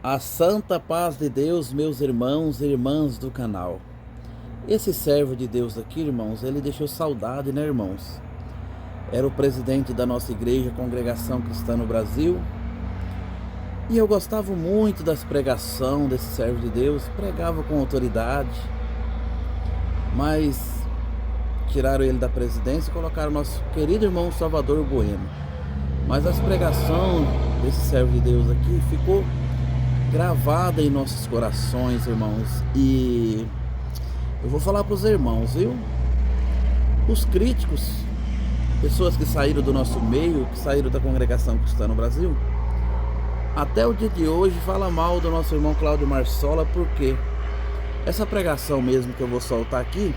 A santa paz de Deus, meus irmãos e irmãs do canal. Esse servo de Deus aqui, irmãos, ele deixou saudade, né, irmãos? Era o presidente da nossa igreja, Congregação Cristã no Brasil. E eu gostava muito das pregações desse servo de Deus, pregava com autoridade. Mas tiraram ele da presidência e colocaram nosso querido irmão Salvador Bueno. Mas as pregações desse servo de Deus aqui ficou gravada em nossos corações, irmãos. E eu vou falar para os irmãos, viu? Os críticos, pessoas que saíram do nosso meio, que saíram da Congregação Cristã no Brasil, até o dia de hoje fala mal do nosso irmão Cláudio Marsola, porque essa pregação mesmo que eu vou soltar aqui,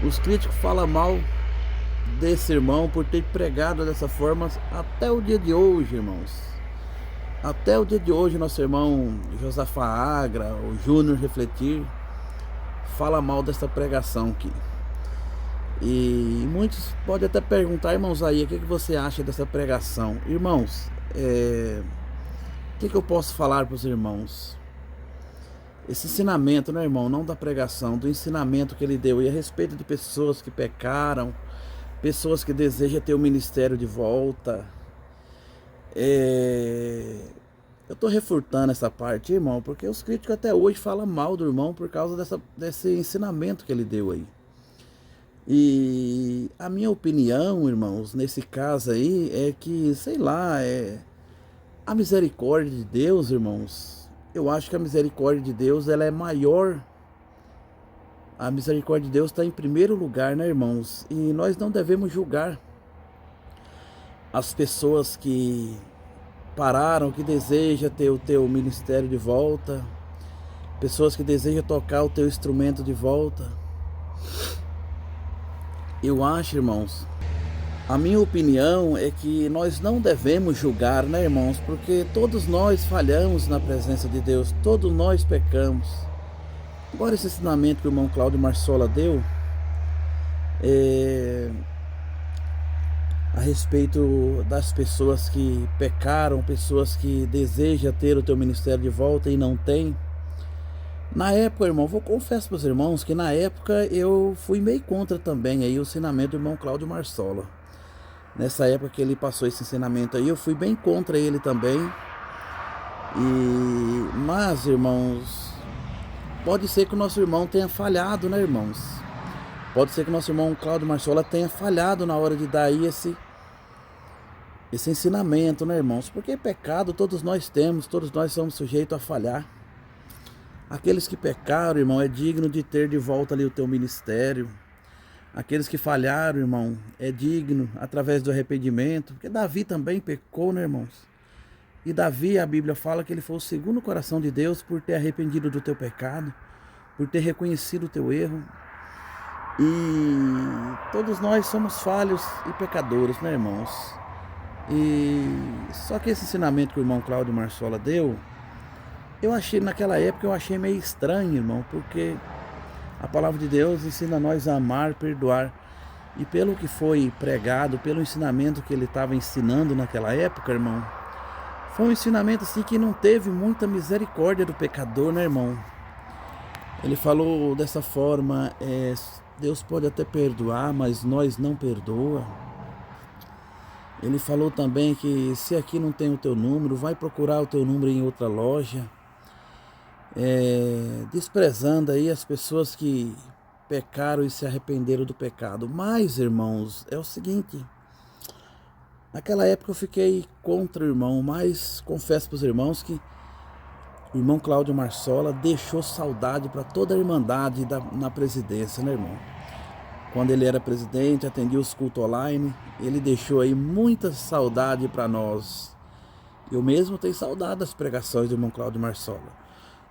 os críticos falam mal desse irmão por ter pregado dessa forma até o dia de hoje, irmãos. Até o dia de hoje, nosso irmão Josafá Agra, o Júnior Refletir, fala mal dessa pregação aqui. E muitos podem até perguntar, irmãos, aí, o que você acha dessa pregação? Irmãos, o que eu posso falar para os irmãos? Esse ensinamento, né, irmão, não da pregação, do ensinamento que ele deu, e a respeito de pessoas que pecaram, pessoas que desejam ter o ministério de volta. Eu estou refutando essa parte, irmão, porque os críticos até hoje falam mal do irmão por causa desse ensinamento que ele deu aí. E a minha opinião, irmãos, nesse caso aí, é que, sei lá, a misericórdia de Deus, irmãos, eu acho que a misericórdia de Deus, ela é maior. A misericórdia de Deus está em primeiro lugar, né, irmãos? E nós não devemos julgar as pessoas que pararam, que desejam ter o teu ministério de volta, pessoas que desejam tocar o teu instrumento de volta. Eu acho, irmãos, a minha opinião é que nós não devemos julgar, né, irmãos? Porque todos nós falhamos na presença de Deus, todos nós pecamos. Agora, esse ensinamento que o irmão Cláudio Marsola deu, a respeito das pessoas que pecaram, pessoas que desejam ter o teu ministério de volta e não tem. Na época, irmão, vou confessar para os irmãos que na época eu fui meio contra também aí o ensinamento do irmão Cláudio Marsola. Nessa época que ele passou esse ensinamento aí, eu fui bem contra ele também. Mas, irmãos, pode ser que o nosso irmão tenha falhado, né, irmãos? Pode ser que o nosso irmão Cláudio Marsola tenha falhado na hora de dar aí esse ensinamento, né, irmãos? Porque pecado todos nós temos, todos nós somos sujeitos a falhar. Aqueles que pecaram, irmão, é digno de ter de volta ali o teu ministério. Aqueles que falharam, irmão, é digno através do arrependimento. Porque Davi também pecou, né, irmãos? E Davi, a Bíblia fala que ele foi o segundo coração de Deus por ter arrependido do teu pecado, por ter reconhecido o teu erro. E todos nós somos falhos e pecadores, né, irmãos? E só que esse ensinamento que o irmão Cláudio Marsola deu, naquela época eu achei meio estranho, irmão, porque a palavra de Deus ensina nós a amar, perdoar. E pelo que foi pregado, pelo ensinamento que ele estava ensinando naquela época, irmão, foi um ensinamento assim que não teve muita misericórdia do pecador, né, irmão? Ele falou dessa forma, Deus pode até perdoar, mas nós não perdoa. Ele falou também que se aqui não tem o teu número, vai procurar o teu número em outra loja. Desprezando aí as pessoas que pecaram e se arrependeram do pecado. Mas, irmãos, é o seguinte, naquela época eu fiquei contra o irmão, mas confesso para os irmãos que o irmão Cláudio Marsola deixou saudade para toda a irmandade na presidência, né, irmão? Quando ele era presidente, atendia os cultos online, ele deixou aí muita saudade para nós. Eu mesmo tenho saudade das pregações do irmão Cláudio Marsola.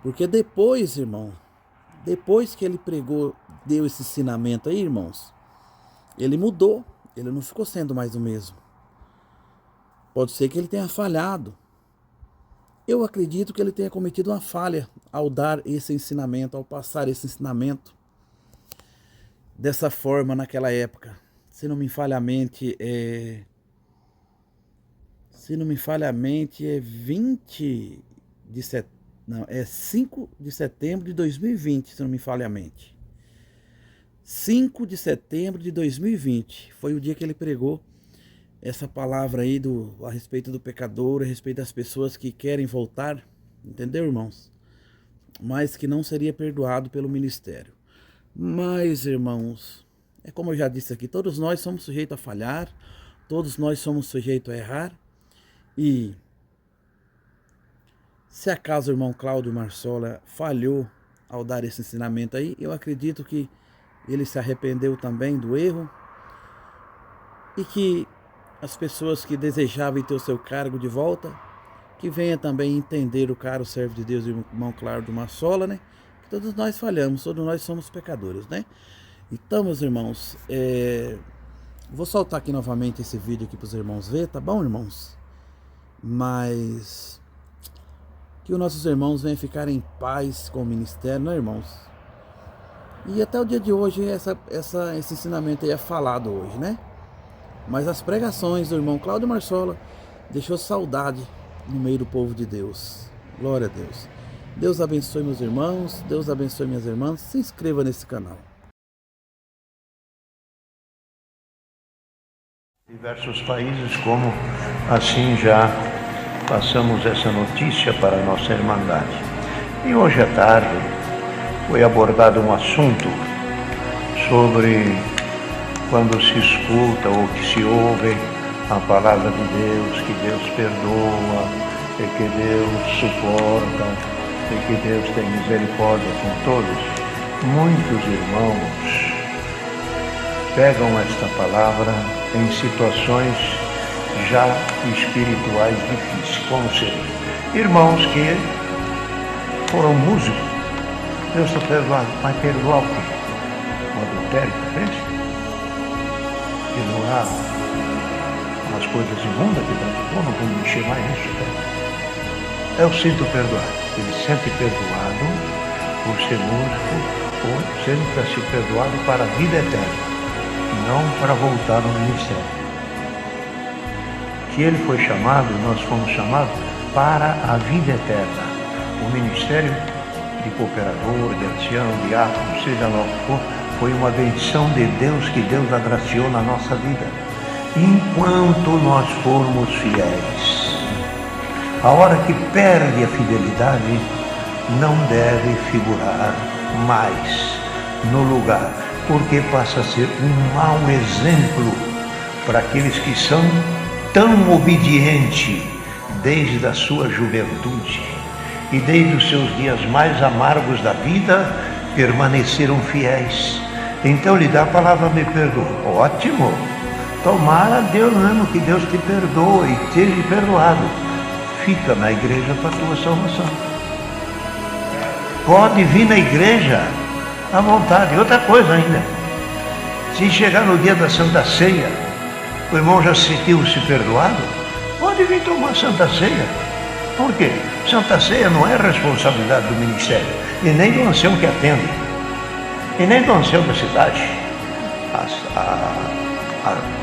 Porque depois, irmão, depois que ele pregou, deu esse ensinamento aí, irmãos, ele mudou, ele não ficou sendo mais o mesmo. Pode ser que ele tenha falhado. Eu acredito que ele tenha cometido uma falha ao dar esse ensinamento, ao passar esse ensinamento dessa forma naquela época. Se não me falha a mente, é 20 de Não, é 5 de setembro de 2020, se não me falha a mente. 5 de setembro de 2020 foi o dia que ele pregou essa palavra aí a respeito do pecador, a respeito das pessoas que querem voltar, entendeu, irmãos? Mas que não seria perdoado pelo ministério. Mas, irmãos, é como eu já disse aqui, todos nós somos sujeitos a falhar, todos nós somos sujeitos a errar. E se acaso o irmão Cláudio Marsola falhou ao dar esse ensinamento aí, eu acredito que ele se arrependeu também do erro e que as pessoas que desejavam ter o seu cargo de volta, que venha também entender o caro servo de Deus, o irmão Cláudio Marsola, né? Que todos nós falhamos, todos nós somos pecadores, né? Então, meus irmãos, vou soltar aqui novamente esse vídeo aqui para os irmãos verem, tá bom, irmãos? Mas que os nossos irmãos venham ficar em paz com o ministério, né, irmãos? E até o dia de hoje esse ensinamento aí é falado hoje, né? Mas as pregações do irmão Cláudio Marsola deixou saudade no meio do povo de Deus. Glória a Deus. Deus abençoe meus irmãos, Deus abençoe minhas irmãs. Se inscreva nesse canal. Diversos países, como assim já passamos essa notícia para a nossa Irmandade. E hoje à tarde foi abordado um assunto sobre quando se escuta ou que se ouve a palavra de Deus, que Deus perdoa, e que Deus suporta, e que Deus tem misericórdia com todos. Muitos irmãos pegam esta palavra em situações já espirituais difíceis, como seria irmãos que foram músicos. Deus está perdoado, mas perdoar o quê? O adultério que fez? Perdoar as coisas imundas que praticou, não vamos mexer mais nisso. Eu sinto perdoar. Ele sente perdoado por ser músico, ou sente para ser perdoado para a vida eterna, não para voltar ao ministério. Que ele foi chamado, nós fomos chamados para a vida eterna. O ministério de cooperador, de ancião, de diácono, seja lá o que for, foi uma benção de Deus que Deus agraciou na nossa vida. Enquanto nós formos fiéis, a hora que perde a fidelidade, não deve figurar mais no lugar, porque passa a ser um mau exemplo para aqueles que são tão obedientes desde a sua juventude e desde os seus dias mais amargos da vida permaneceram fiéis. Então lhe dá a palavra me perdoa. Ótimo! Tomara Deus mesmo que Deus te perdoe e seja perdoado. Fica na igreja para a tua salvação. Pode vir na igreja à vontade. Outra coisa ainda, se chegar no dia da Santa Ceia, o irmão já se sentiu-se perdoado, pode vir tomar Santa Ceia. Por quê? Santa Ceia não é responsabilidade do ministério, e nem do ancião que atende, e nem do ancião da cidade.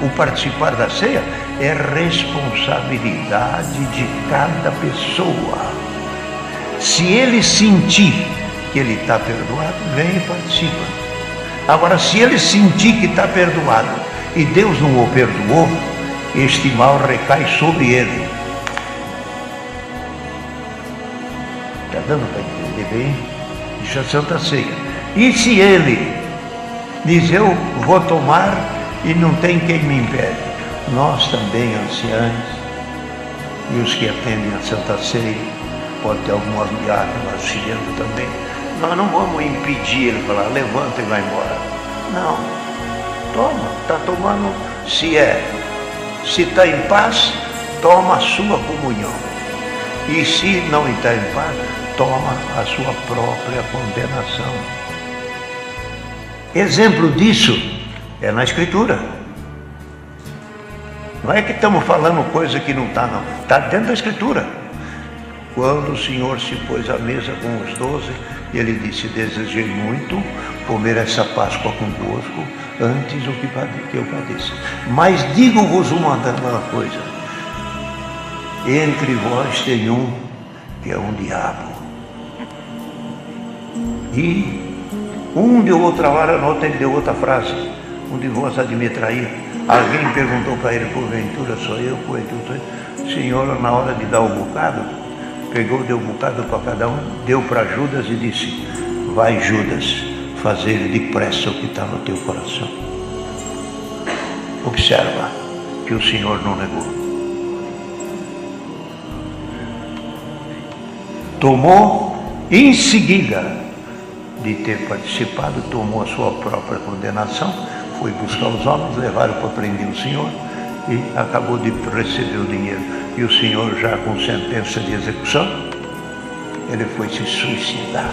O participar da ceia é responsabilidade de cada pessoa. Se ele sentir que ele está perdoado, vem e participa. Agora, se ele sentir que está perdoado e Deus não o perdoou, este mal recai sobre ele. Está dando para entender bem? Isso é Santa Ceia. E se ele diz, eu vou tomar e não tem quem me impede? Nós também, anciãos, e os que atendem a Santa Ceia, pode ter algumas diáconas auxiliando também, nós não vamos impedir ele falar, levanta e vai embora. Não, toma, está tomando, se está em paz, toma a sua comunhão. E se não está em paz, toma a sua própria condenação. Exemplo disso é na Escritura. Não é que estamos falando coisa que não está, não. Está dentro da Escritura. Quando o Senhor se pôs à mesa com os 12, ele disse, desejei muito comer essa Páscoa convosco antes do que eu padeça. Mas digo-vos uma coisa, entre vós tem um que é um diabo. E um deu outra hora, no outro ele deu outra frase. Um de vós há de me trair. Alguém perguntou para ele, porventura sou eu, porventura. O Senhor, na hora de dar o bocado, pegou, deu um bocado para cada um, deu para Judas e disse: vai, Judas, fazer depressa o que está no teu coração. Observa que o Senhor não negou. Tomou, em seguida de ter participado, tomou a sua própria condenação, foi buscar os homens, levaram para prender o Senhor e acabou de receber o dinheiro. E o Senhor, já com sentença de execução, ele foi se suicidar,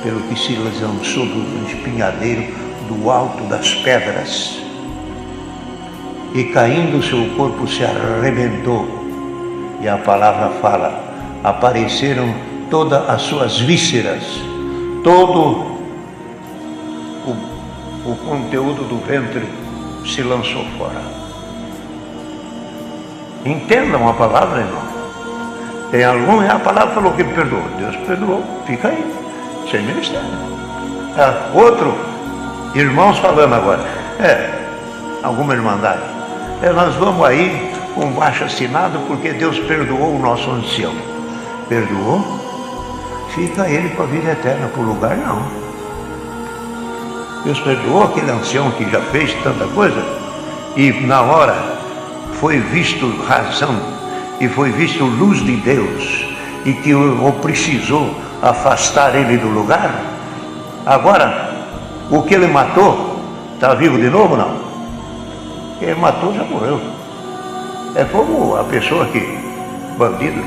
pelo que se lançou do espinhadeiro do alto das pedras. E caindo, seu corpo se arrebentou. E a palavra fala: apareceram todas as suas vísceras, todo o conteúdo do ventre se lançou fora. Entendam a palavra, irmão. Tem algum, a palavra falou que ele perdoou. Deus perdoou, fica aí, sem ministério. Outro, irmãos falando agora, alguma irmandade. Nós vamos aí com baixo assinado porque Deus perdoou o nosso ancião. Perdoou? Fica ele com a vida eterna, por lugar não. Deus perdoou aquele ancião que já fez tanta coisa, e na hora foi visto razão e foi visto luz de Deus, e que o precisou afastar ele do lugar. Agora, o que ele matou, está vivo de novo? Não. Quem matou já morreu. É como a pessoa que, bandido,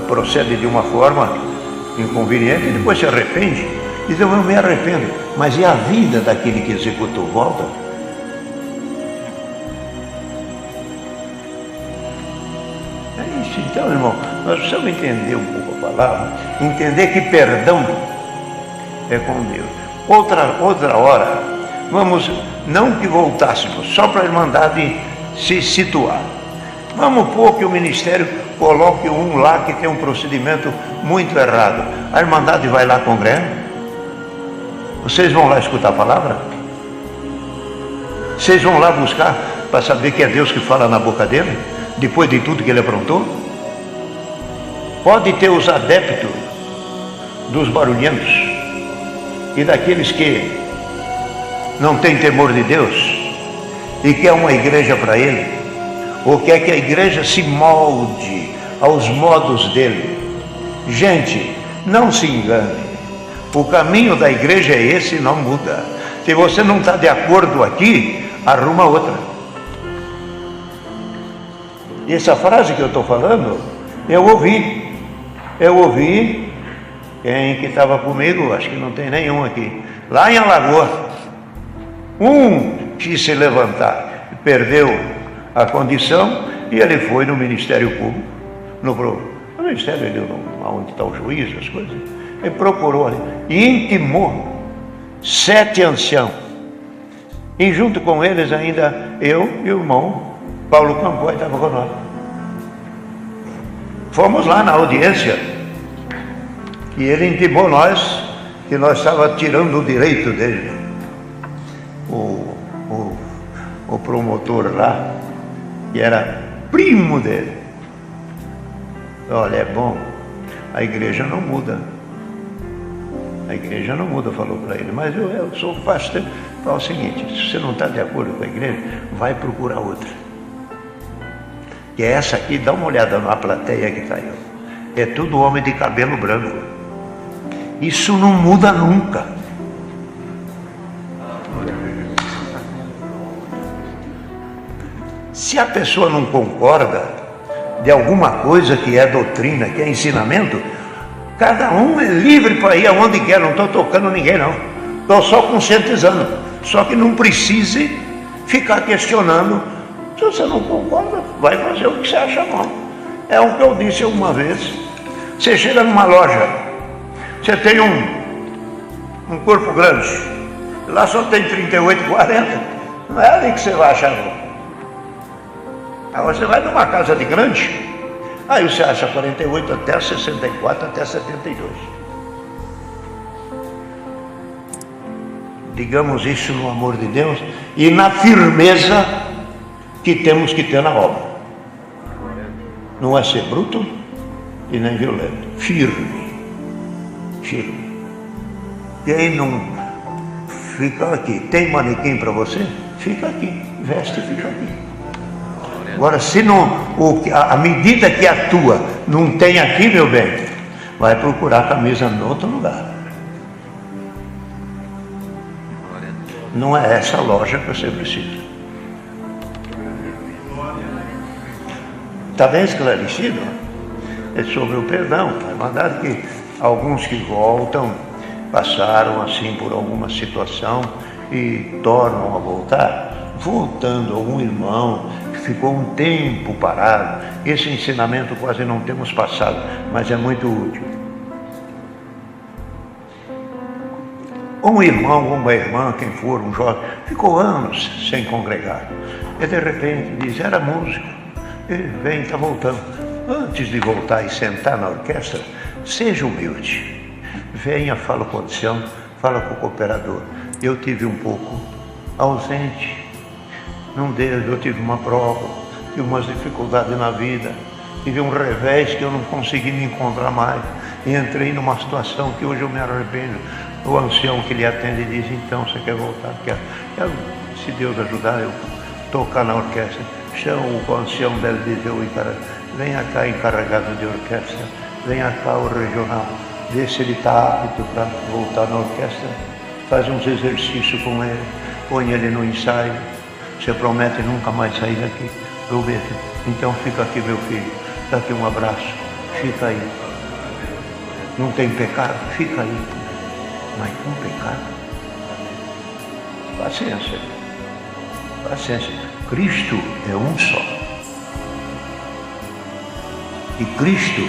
procede de uma forma inconveniente e depois se arrepende. Diz: eu me arrependo. Mas e a vida daquele que executou? Volta. É isso. Então, irmão, nós precisamos entender um pouco a palavra, entender que perdão é com Deus. Outra hora, vamos, não que voltássemos, só para a Irmandade se situar. Vamos pôr que o ministério coloque um lá que tem um procedimento muito errado. A Irmandade vai lá congrega? Vocês vão lá escutar a palavra? Vocês vão lá buscar para saber que é Deus que fala na boca dele, depois de tudo que ele aprontou? Pode ter os adeptos dos barulhentos e daqueles que não têm temor de Deus e quer uma igreja para ele, ou quer que a igreja se molde aos modos dele. Gente, não se engane. O caminho da igreja é esse e não muda. Se você não está de acordo aqui, arruma outra. E essa frase que eu estou falando, eu ouvi, quem que estava comigo, acho que não tem nenhum aqui, lá em Alagoas, quis se levantar, perdeu a condição e ele foi no Ministério Público, no Ministério, onde está o juiz, as coisas. Ele procurou ali e intimou 7 anciãos. E junto com eles ainda eu e o irmão Paulo Campoy estava com nós. Fomos lá na audiência e ele intimou nós que nós estávamos tirando o direito dele. O promotor lá, que era primo dele. Olha, é bom, a igreja não muda. A igreja não muda, falou para ele, mas eu sou pastor. Fala o seguinte: se você não está de acordo com a igreja, vai procurar outra. E essa aqui, dá uma olhada na plateia que está aí. É tudo homem de cabelo branco. Isso não muda nunca. Se a pessoa não concorda de alguma coisa que é doutrina, que é ensinamento, cada um é livre para ir aonde quer. Não estou tocando ninguém, não. Estou só conscientizando. Só que não precise ficar questionando. Se você não concorda, vai fazer o que você acha bom. É o que eu disse uma vez. Você chega numa loja, você tem um corpo grande, lá só tem 38, 40. Não é ali que você vai achar bom. Agora você vai numa casa de grande, aí você acha 48 até 64, até 72. digamos isso no amor de Deus e na firmeza que temos que ter na obra. Não é ser bruto e nem violento, firme. Quem não fica aqui, tem manequim para você? Fica aqui, veste e fica aqui. Agora, se não, a medida que atua não tem aqui, meu bem, vai procurar camisa em outro lugar. Não é essa loja que você precisa. Está bem esclarecido? É sobre o perdão. É verdade que alguns que voltam passaram assim por alguma situação e tornam a voltar. Voltando algum irmão que ficou um tempo parado, esse ensinamento quase não temos passado, mas é muito útil. Um irmão, uma irmã, quem for, um jovem, ficou anos sem congregar. E de repente diz, era músico, e vem, está voltando. Antes de voltar e sentar na orquestra, seja humilde. Venha, fala com o ancião, fala com o cooperador. Eu tive um pouco ausente. Num deles eu tive uma prova, tive umas dificuldades na vida, tive um revés que eu não consegui me encontrar mais. E entrei numa situação que hoje eu me arrependo. O ancião que lhe atende diz, então, você quer voltar? Quero, se Deus ajudar, eu tocar na orquestra. Chama o ancião dele e diz, venha cá encarregado de orquestra, venha cá o regional, vê se ele está apto para voltar na orquestra, faz uns exercícios com ele, põe ele no ensaio, você promete nunca mais sair daqui. Prometo. Então fica aqui, meu filho, dá aqui um abraço, fica aí. Não tem pecado? Fica aí. Mas com pecado? Paciência. Paciência. Cristo é um só. E Cristo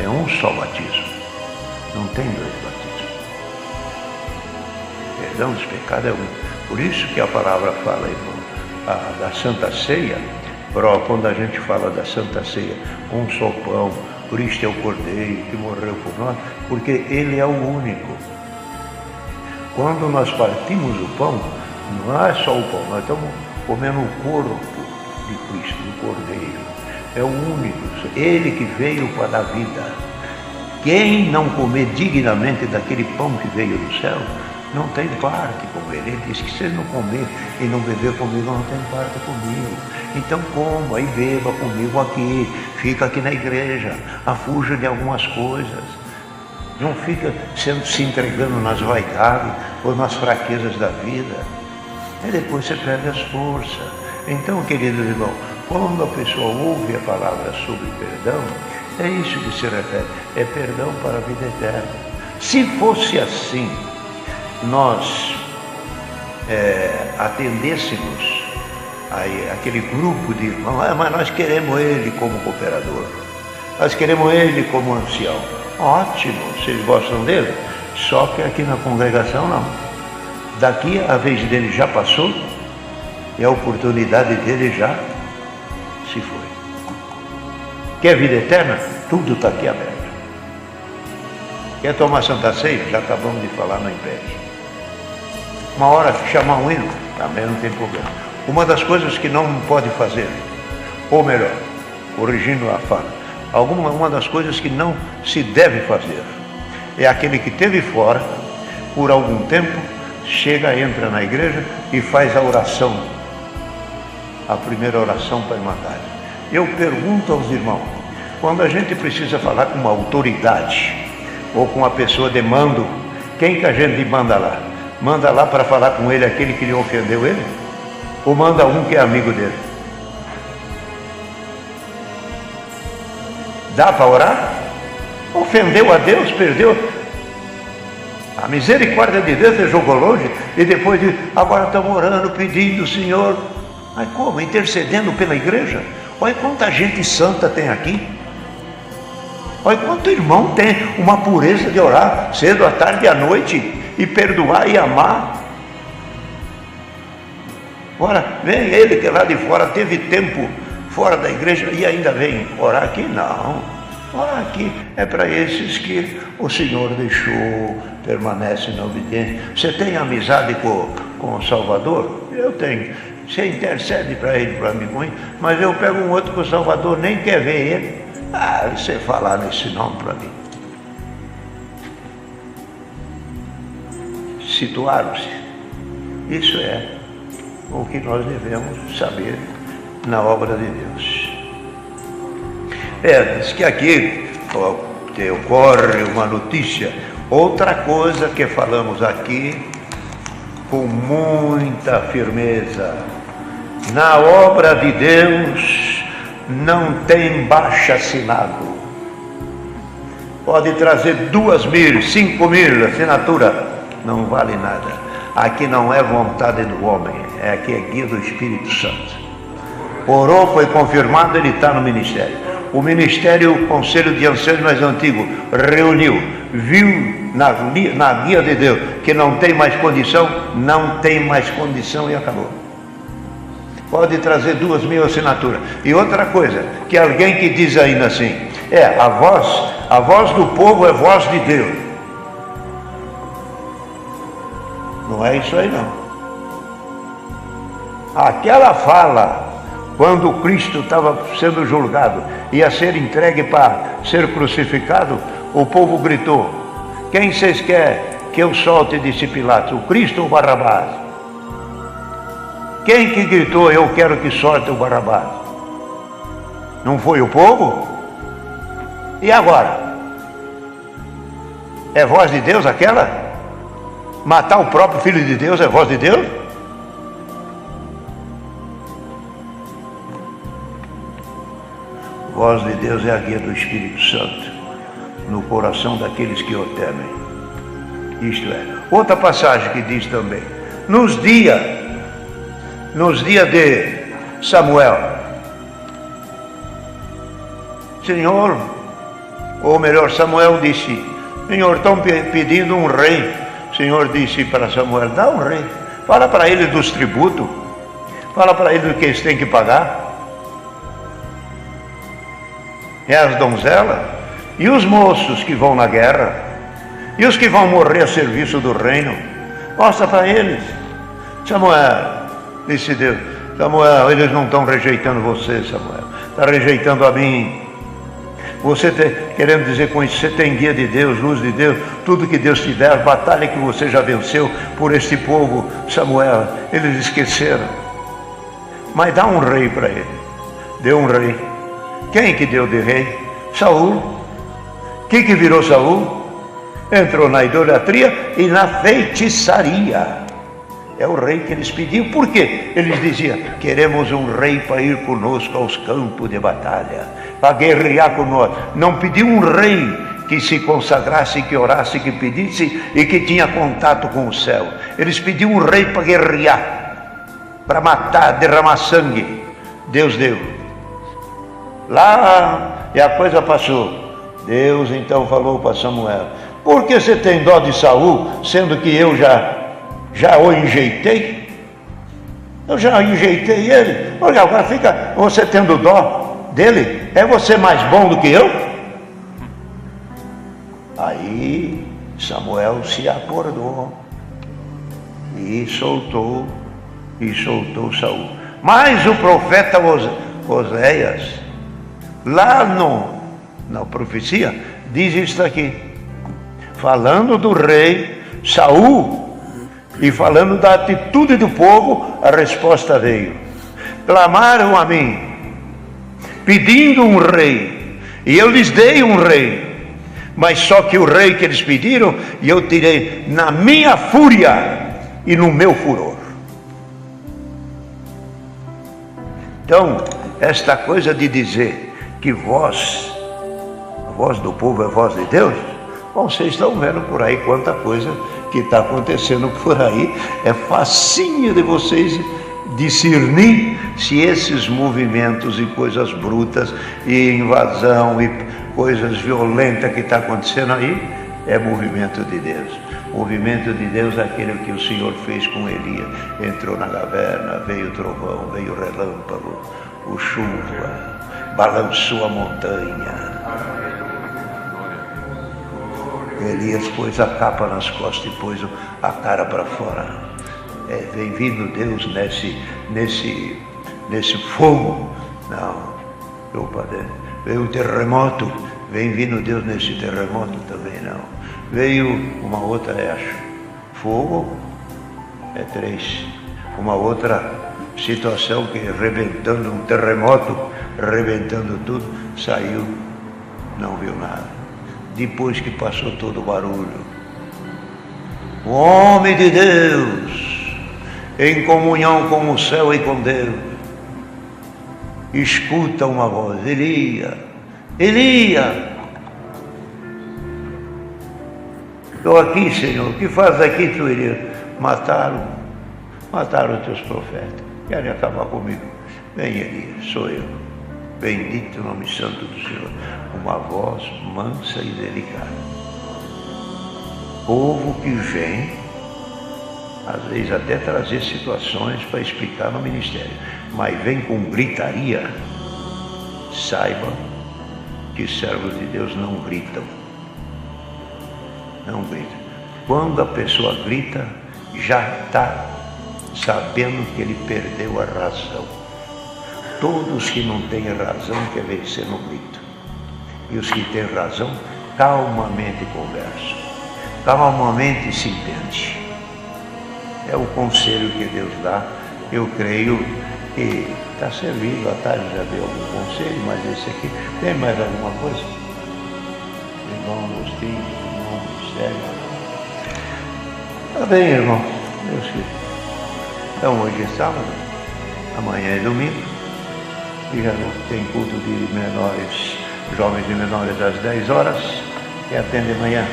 é um só batismo. Não tem dois batismos. Perdão dos pecados é um. Por isso que a palavra fala, irmão, da Santa Ceia, quando a gente fala da Santa Ceia, um só pão, Cristo é o Cordeiro que morreu por nós, porque Ele é o único. Quando nós partimos o pão, não é só o pão, nós estamos comendo o corpo de Cristo, do Cordeiro. É o único, Ele que veio para dar vida. Quem não comer dignamente daquele pão que veio do céu, não tem parte com Ele. Ele disse que se não comer e não beber comigo, não tem parte comigo. Então coma e beba comigo aqui, fica aqui na igreja, afuja de algumas coisas. Não fica se entregando nas vaidades ou nas fraquezas da vida. E depois você perde as forças. Então, queridos irmãos, quando a pessoa ouve a palavra sobre perdão, é isso que se refere, é perdão para a vida eterna. Se fosse assim, nós atendêssemos aquele grupo de irmãos, mas nós queremos ele como cooperador, nós queremos ele como ancião. Ótimo, vocês gostam dele? Só que aqui na congregação não. Daqui a vez dele já passou e a oportunidade dele já se foi. Quer vida eterna? Tudo está aqui aberto. Quer tomar Santa Ceia? Já acabamos de falar, não impede. Uma hora que chamar um hino, também não tem problema. Uma das coisas que não pode fazer, ou melhor, corrigindo a fala, uma das coisas que não se deve fazer, é aquele que esteve fora por algum tempo, chega, entra na igreja e faz a oração, a primeira oração para a Irmandade. Eu pergunto aos irmãos, quando a gente precisa falar com uma autoridade, ou com uma pessoa de mando, quem que a gente manda lá? Manda lá para falar com ele aquele que lhe ofendeu ele? Ou manda um que é amigo dele? Dá para orar? Ofendeu a Deus, perdeu. A misericórdia de Deus, você jogou longe e depois diz, agora estamos orando, pedindo, Senhor. Mas como? Intercedendo pela igreja? Olha quanta gente santa tem aqui. Olha quanto irmão tem uma pureza de orar cedo, à tarde e à noite e perdoar e amar. Ora, vem ele que lá de fora teve tempo fora da igreja e ainda vem orar aqui? Não. Aqui é para esses que o Senhor deixou, permanecem na obediência. Você tem amizade com o Salvador? Eu tenho. Você intercede para ele, para mim, mas eu pego um outro que o Salvador nem quer ver ele. Você falar nesse nome para mim. Situaram-se. Isso é o que nós devemos saber na obra de Deus. Diz que aqui ocorre uma notícia. Outra coisa que falamos aqui com muita firmeza: na obra de Deus não tem baixo-assinado. Pode trazer 2.000, 5.000 assinatura, não vale nada. Aqui não é vontade do homem, aqui é guia do Espírito Santo. Orou, foi confirmado, ele está no ministério. O ministério, o Conselho de Anciãos mais antigo, reuniu, viu na guia de Deus que não tem mais condição, não tem mais condição e acabou. Pode trazer 2.000 assinaturas. E outra coisa, que alguém que diz ainda assim, a voz do povo é voz de Deus. Não é isso aí não. Aquela fala, quando Cristo estava sendo julgado, ia ser entregue para ser crucificado, o povo gritou: quem vocês querem que eu solte? Disse Pilatos, o Cristo ou o Barrabás? Quem que gritou, eu quero que solte o Barrabás? Não foi o povo? E agora? É voz de Deus aquela? Matar o próprio Filho de Deus é voz de Deus? Voz de Deus é a guia do Espírito Santo no coração daqueles que o temem. Isto é, outra passagem que diz também, nos dias de Samuel, Senhor, ou melhor, Samuel disse: Senhor, estão pedindo um rei. O Senhor disse para Samuel: dá um rei, fala para eles dos tributos, fala para eles do que eles têm que pagar. E as donzelas, e os moços que vão na guerra, e os que vão morrer a serviço do reino, mostra para eles. Samuel, disse Deus, Samuel, eles não estão rejeitando você, Samuel, está rejeitando a mim. Você querendo dizer com isso, você tem guia de Deus, luz de Deus, tudo que Deus te der, batalha que você já venceu por este povo, Samuel, eles esqueceram. Mas dá um rei para ele. Deu um rei. Quem que deu de rei? Saul. Quem que virou Saul? Entrou na idolatria e na feitiçaria. É o rei que eles pediam. Por quê? Eles diziam: queremos um rei para ir conosco aos campos de batalha, para guerrear conosco. Não pediu um rei que se consagrasse, que orasse, que pedisse e que tinha contato com o céu. Eles pediam um rei para guerrear, para matar, derramar sangue. Deus deu. Lá, e a coisa passou. Deus então falou para Samuel: por que você tem dó de Saul, sendo que eu já o enjeitei? Eu já enjeitei ele. Olha, agora fica você tendo dó dele? É você mais bom do que eu? Aí Samuel se acordou e soltou Saul. Mas o profeta Oséias, lá na profecia, diz isso aqui, falando do rei Saul e falando da atitude do povo. A resposta veio: clamaram a mim, pedindo um rei, e eu lhes dei um rei, mas só que o rei que eles pediram, e eu tirei na minha fúria e no meu furor. Então, esta coisa de dizer que a voz do povo é voz de Deus, bom, vocês estão vendo por aí quanta coisa que está acontecendo por aí. É facinho de vocês discernir se esses movimentos e coisas brutas e invasão e coisas violentas que está acontecendo aí é movimento de Deus. Movimento de Deus é aquele que o Senhor fez com Elias. Entrou na caverna, veio o trovão, veio o relâmpago, o chuva, balançou a montanha. Elias pôs a capa nas costas e pôs a cara para fora. Vem vindo Deus nesse fogo. Não, veio um terremoto, vem vindo Deus nesse terremoto também não. Veio uma outra, fogo, 3. Uma outra situação que rebentando, um terremoto, rebentando tudo, saiu, não viu nada. Depois que passou todo o barulho, o homem de Deus, em comunhão com o céu e com Deus, escuta uma voz: Elias, Elias, estou aqui, Senhor. O que faz aqui, tu, Elias? Mataram os teus profetas, querem acabar comigo. Vem, Elias, sou eu. Bendito o nome santo do Senhor. Uma voz mansa e delicada. Povo que vem, às vezes até trazer situações para explicar no ministério, mas vem com gritaria. Saiba que servos de Deus não gritam. Não gritam. Quando a pessoa grita, já está sabendo que ele perdeu a razão. Todos que não têm razão querem vencer no grito. E os que têm razão, calmamente conversam. Calmamente se entende. É o conselho que Deus dá. Eu creio que está servindo. A tarde já deu algum conselho, mas esse aqui, tem mais alguma coisa? Irmão Agostinho, irmão Ministério. Tá bem, irmão. Deus querido. Então hoje é sábado, amanhã é domingo. E já tem culto de menores, jovens e menores às 10 horas, e atende amanhã.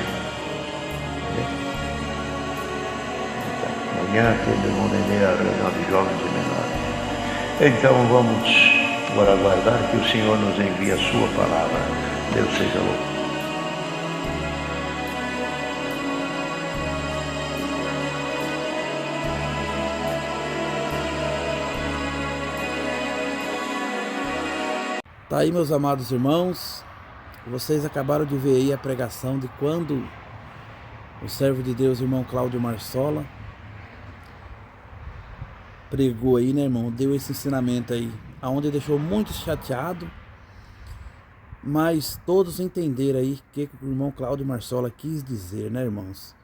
Amanhã atende o Monenê, a reunião de jovens e menores. Então vamos agora aguardar que o Senhor nos envie a sua palavra. Deus seja louvado. Tá aí, meus amados irmãos, vocês acabaram de ver aí a pregação de quando o servo de Deus, irmão Cláudio Marsola, pregou aí, né, irmão, deu esse ensinamento aí, aonde deixou muito chateado, mas todos entenderam aí o que o irmão Cláudio Marsola quis dizer, né, irmãos?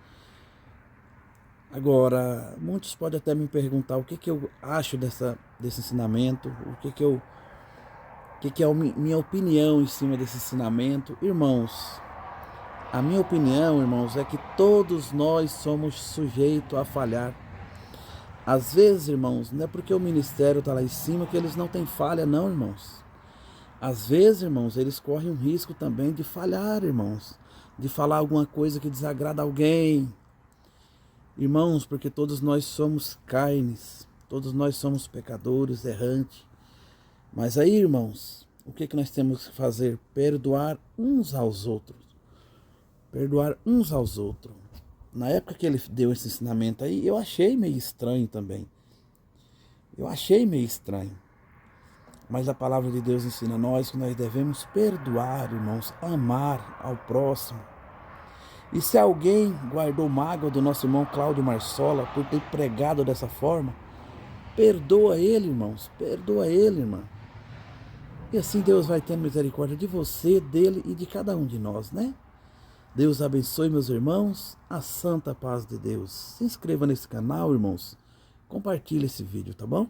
Agora, muitos podem até me perguntar o que eu acho desse ensinamento, o que é a minha opinião em cima desse ensinamento. Irmãos, a minha opinião, irmãos, é que todos nós somos sujeitos a falhar. Às vezes, irmãos, não é porque o ministério está lá em cima que eles não têm falha, não, irmãos. Às vezes, irmãos, eles correm um risco também de falhar, irmãos, de falar alguma coisa que desagrada alguém. Irmãos, porque todos nós somos carnes, todos nós somos pecadores, errantes. Mas aí, irmãos, o que nós temos que fazer? Perdoar uns aos outros. Perdoar uns aos outros. Na época que ele deu esse ensinamento aí, eu achei meio estranho também. Eu achei meio estranho. Mas a palavra de Deus ensina a nós que nós devemos perdoar, irmãos, amar ao próximo. E se alguém guardou mágoa do nosso irmão Cláudio Marsola por ter pregado dessa forma, perdoa ele, irmãos. Perdoa ele, irmão. E assim Deus vai tendo misericórdia de você, dele e de cada um de nós, né? Deus abençoe, meus irmãos. A santa paz de Deus. Se inscreva nesse canal, irmãos. Compartilhe esse vídeo, tá bom?